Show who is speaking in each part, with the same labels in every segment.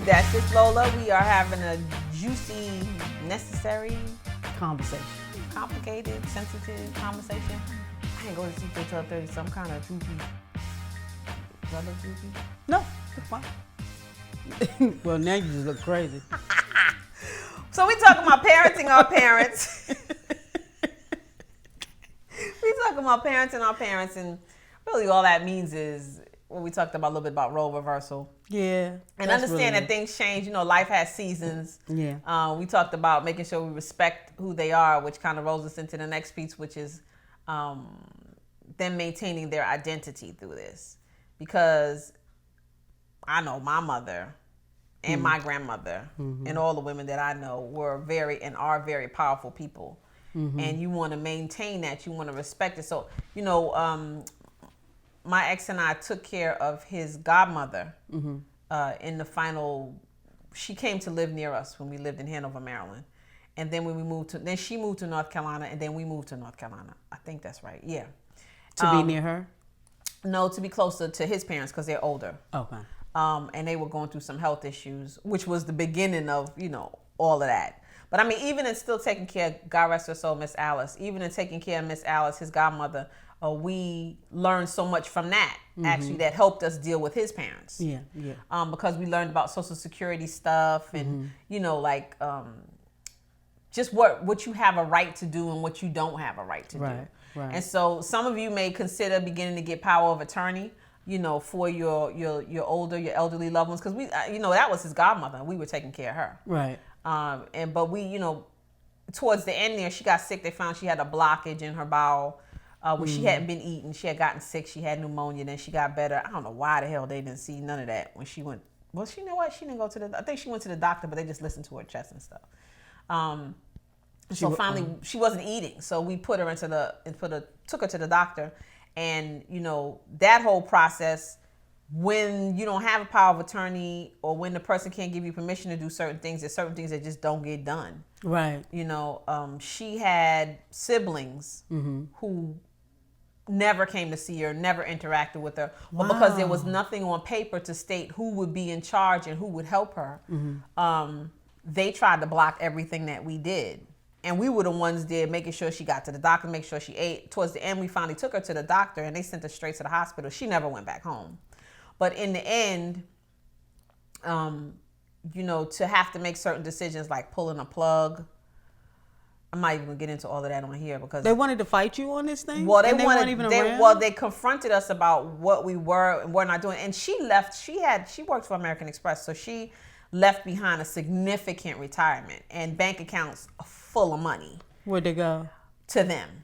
Speaker 1: That's it, Lola. We are having a juicy, necessary,
Speaker 2: Conversation.
Speaker 1: complicated, sensitive conversation. I ain't going to sleep till 12:30, so I'm kind of droopy. Do I look droopy?
Speaker 2: No, it's fine. Well, now you just look crazy.
Speaker 1: So we talking about parenting our parents. We talking about parenting our parents, and really all that means is what we talked about a little bit about role reversal.
Speaker 2: Yeah.
Speaker 1: And understand that things change. You know, life has seasons.
Speaker 2: Yeah.
Speaker 1: We talked about making sure we respect who they are, which kind of rolls us into the next piece, which is them maintaining their identity through this. Because I know my mother and my grandmother and all the women that I know were very and are very powerful people. And you want to maintain that. You want to respect it. So, you know, my ex and I took care of his godmother in the final. She came to live near us when we lived in Hanover, Maryland. And then when we moved to, then she moved to North Carolina, and then we moved to North Carolina. I think that's right. Yeah.
Speaker 2: To be near her?
Speaker 1: No, to be closer to his parents because they're older.
Speaker 2: Okay.
Speaker 1: And they were going through some health issues, which was the beginning of, you know, all of that. But I mean, even in still taking care of, God rest her soul, Miss Alice, even in taking care of Miss Alice, his godmother, we learned so much from that, actually, that helped us deal with his parents.
Speaker 2: Yeah, yeah.
Speaker 1: Because we learned about Social Security stuff and, you know, like just what you have a right to do and what you don't have a right to do.
Speaker 2: Right.
Speaker 1: And so some of you may consider beginning to get power of attorney, you know, for your older, your elderly loved ones. Because we, you know, that was his godmother. We were taking care of her.
Speaker 2: Right.
Speaker 1: But we, you know, towards the end there, she got sick. They found she had a blockage in her bowel. Where she hadn't been eating. She had gotten sick. She had pneumonia. Then she got better. I don't know why the hell they didn't see none of that when she went. Well, you know what? She didn't go to the. I think she went to the doctor, but they just listened to her chest and stuff. So finally, she wasn't eating. So we put her took her to the doctor, and you know that whole process. When you don't have a power of attorney, or when the person can't give you permission to do certain things, there's certain things that just don't get done.
Speaker 2: Right.
Speaker 1: You know, she had siblings who never came to see her, never interacted with her. But because there was nothing on paper to state who would be in charge and who would help her, they tried to block everything that we did. And we were the ones there making sure she got to the doctor, make sure she ate. Towards the end, we finally took her to the doctor and they sent her straight to the hospital. She never went back home. But in the end, you know, to have to make certain decisions like pulling a plug, I'm not even gonna get into all of that on here because
Speaker 2: they wanted to fight you on this thing.
Speaker 1: Well,
Speaker 2: they
Speaker 1: confronted us about what we were and were not doing. And she left. She worked for American Express, so she left behind a significant retirement and bank accounts full of money.
Speaker 2: Where'd they go?
Speaker 1: To them.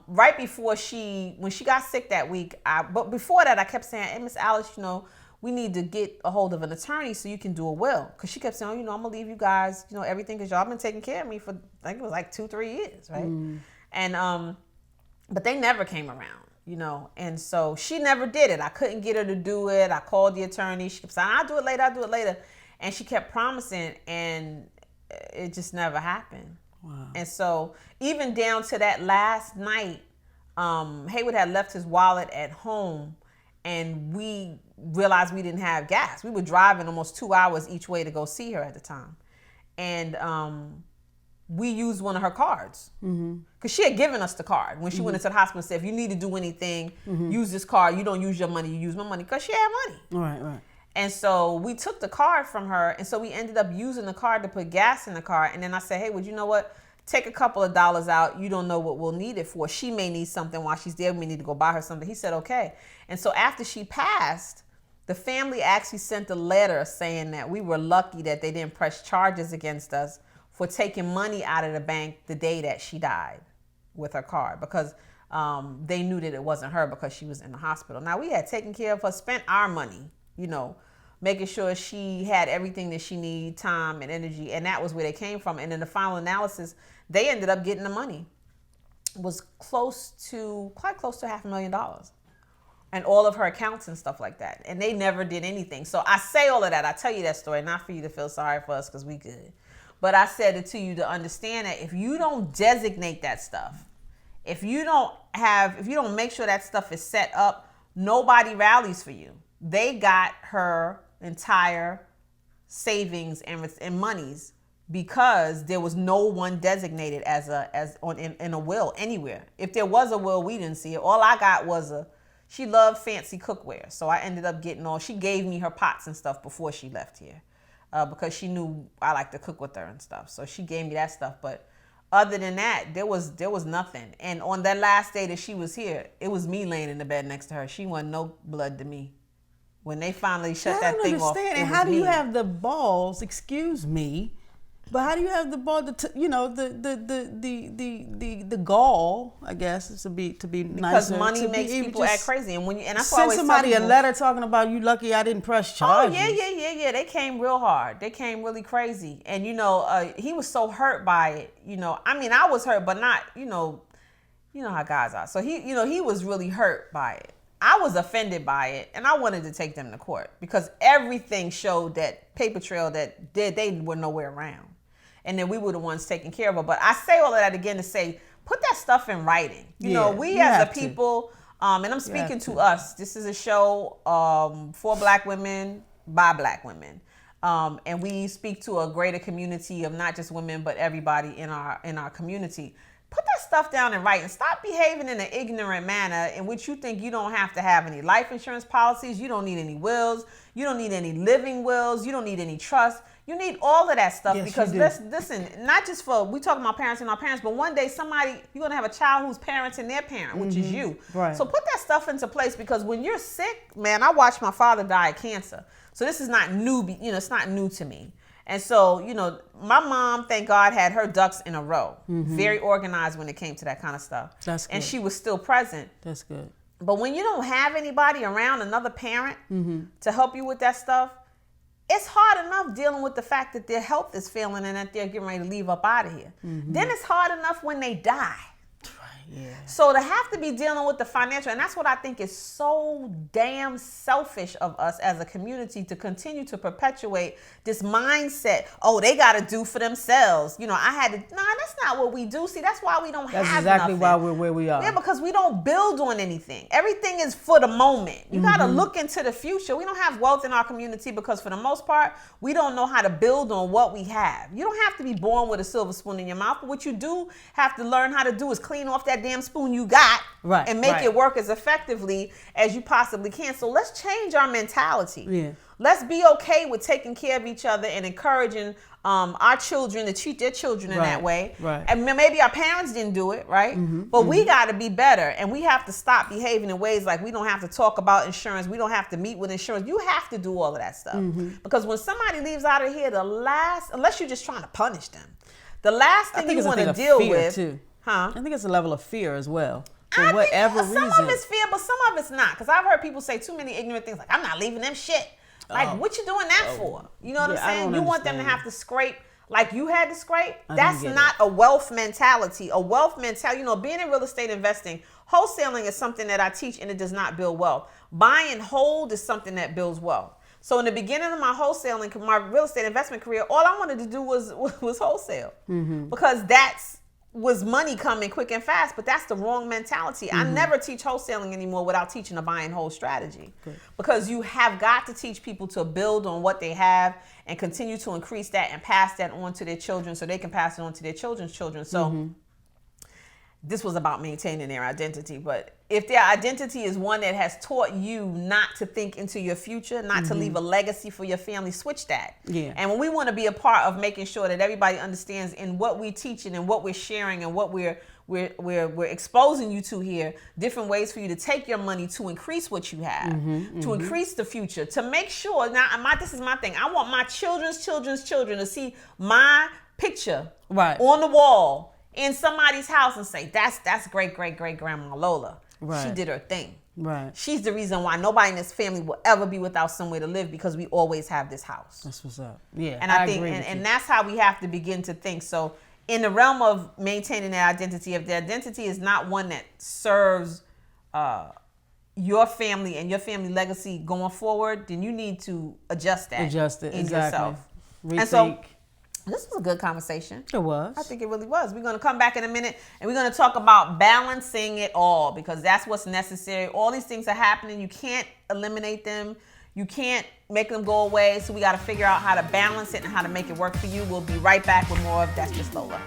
Speaker 1: Right before when she got sick that week, but before that, I kept saying, "Hey, Miss Alice, you know, we need to get a hold of an attorney so you can do a will." Because she kept saying, "Oh, you know, I'm going to leave you guys, you know, everything because y'all been taking care of me for, I think it was like 2-3 years, right?" And, but they never came around, you know. And so she never did it. I couldn't get her to do it. I called the attorney. She kept saying, I'll do it later. And she kept promising, and it just never happened.
Speaker 2: Wow.
Speaker 1: And so even down to that last night, Haywood had left his wallet at home, and we realized we didn't have gas. We were driving almost 2 hours each way to go see her at the time. And we used one of her cards. Because she had given us the card. When she went into the hospital, said, if you need to do anything, use this card. You don't use your money, you use my money. Because she had money.
Speaker 2: Right.
Speaker 1: And so we took the card from her. And so we ended up using the card to put gas in the car. And then I said, hey, would you know what? Take a couple of dollars out. You don't know what we'll need it for. She may need something while she's there. We need to go buy her something. He said, okay. And so after she passed, the family actually sent a letter saying that we were lucky that they didn't press charges against us for taking money out of the bank the day that she died with her card, because they knew that it wasn't her because she was in the hospital. Now, we had taken care of her, spent our money, you know, making sure she had everything that she needed, time and energy, and that was where they came from. And in the final analysis, they ended up getting the money. It was quite close to $500,000. And all of her accounts and stuff like that. And they never did anything. So I say all of that. I tell you that story, not for you to feel sorry for us because we good. But I said it to you to understand that if you don't designate that stuff, if you don't make sure that stuff is set up, nobody rallies for you. They got her entire savings and monies because there was no one designated in a will anywhere. If there was a will, we didn't see it. All I got was she loved fancy cookware, so I ended up getting she gave me her pots and stuff before she left here, because she knew I like to cook with her and stuff. So she gave me that stuff, but other than that, there was nothing. And on that last day that she was here, it was me laying in the bed next to her. She wasn't no blood to me. When they finally shut that thing off,
Speaker 2: and how do you have the balls? Excuse me, but how do you have the ball? The gall, I guess, to be
Speaker 1: because
Speaker 2: nicer,
Speaker 1: money makes people act crazy, and that's why I
Speaker 2: send
Speaker 1: always
Speaker 2: somebody
Speaker 1: tell
Speaker 2: a letter talking about you lucky I didn't press charges.
Speaker 1: Oh yeah. They came real hard. They came really crazy, and he was so hurt by it. I mean, I was hurt, but not you know how guys are. So he was really hurt by it. I was offended by it, and I wanted to take them to court because everything showed that paper trail that they were nowhere around, and then we were the ones taking care of her. But I say all of that again to say, put that stuff in writing. We as a people, and I'm speaking to us. This is a show for Black women by Black women, and we speak to a greater community of not just women but everybody in our community. Put that stuff down and write and stop behaving in an ignorant manner in which you think you don't have to have any life insurance policies. You don't need any wills. You don't need any living wills. You don't need any trust. You need all of that stuff because listen, not just we talking about parents and our parents, but one day you're going to have a child who's parenting their parent, which is you.
Speaker 2: Right.
Speaker 1: So put that stuff into place because when you're sick, man, I watched my father die of cancer. So this is not new, it's not new to me. And so, my mom, thank God, had her ducks in a row. Very organized when it came to that kind of stuff.
Speaker 2: That's good.
Speaker 1: And she was still present.
Speaker 2: That's good.
Speaker 1: But when you don't have anybody around, another parent, to help you with that stuff, it's hard enough dealing with the fact that their health is failing and that they're getting ready to leave up out of here. Then it's hard enough when they die.
Speaker 2: Yeah.
Speaker 1: So to have to be dealing with the financial, and that's what I think is so damn selfish of us as a community to continue to perpetuate this mindset. Oh, they got to do for themselves. That's not what we do. See, that's why we don't have
Speaker 2: That's exactly
Speaker 1: nothing.
Speaker 2: why we're where we are.
Speaker 1: Yeah, because we don't build on anything. Everything is for the moment. You got to look into the future. We don't have wealth in our community because for the most part, we don't know how to build on what we have. You don't have to be born with a silver spoon in your mouth, but what you do have to learn how to do is clean off that damn spoon you got and make it work as effectively as you possibly can. So let's change our mentality. Yeah. Let's be okay with taking care of each other and encouraging our children to treat their children in that way.
Speaker 2: Right.
Speaker 1: And maybe our parents didn't do it, right? But we got to be better, and we have to stop behaving in ways like we don't have to talk about insurance. We don't have to meet with insurance. You have to do all of that stuff because when somebody leaves out of here, unless you're just trying to punish them, the last thing you want to deal with,
Speaker 2: too.
Speaker 1: Huh?
Speaker 2: I think it's a level of fear as well. For whatever reason.
Speaker 1: Some of it's fear, but some of it's not. Because I've heard people say too many ignorant things like, I'm not leaving them shit. Like, what you doing that for? You know what I'm saying? You want them to have to scrape like you had to scrape? That's not a wealth mentality. A wealth mentality, being in real estate investing, wholesaling is something that I teach and it does not build wealth. Buy and hold is something that builds wealth. So in the beginning of my wholesaling, my real estate investment career, all I wanted to do was wholesale because was money coming quick and fast, but that's the wrong mentality. I never teach wholesaling anymore without teaching a buy and hold strategy. Because you have got to teach people to build on what they have and continue to increase that and pass that on to their children so they can pass it on to their children's children. So this was about maintaining their identity. But if their identity is one that has taught you not to think into your future, not to leave a legacy for your family, switch that. Yeah. And when we want to be a part of making sure that everybody understands in what we're teaching and what we're sharing and what we're exposing you to here, different ways for you to take your money to increase what you have, to increase the future, to make sure. Now, this is my thing. I want my children's children to see my picture on the wall in somebody's house and say, that's great grandma Lola. She did her thing. Right. She's the reason why nobody in this family will ever be without somewhere to live because we always have this house.
Speaker 2: That's what's up. Yeah.
Speaker 1: And I think, and that's how we have to begin to think. So in the realm of maintaining that identity, if the identity is not one that serves your family and your family legacy going forward, then you need to adjust that.
Speaker 2: Adjust it,
Speaker 1: in
Speaker 2: exactly.
Speaker 1: yourself.
Speaker 2: Rethink.
Speaker 1: And so this was a good conversation.
Speaker 2: It was.
Speaker 1: I think it really was. We're going to come back in a minute and we're going to talk about balancing it all because that's what's necessary. All these things are happening. You can't eliminate them. You can't make them go away, so we got to figure out how to balance it and how to make it work for you. We'll be right back with more of That's Just Lola.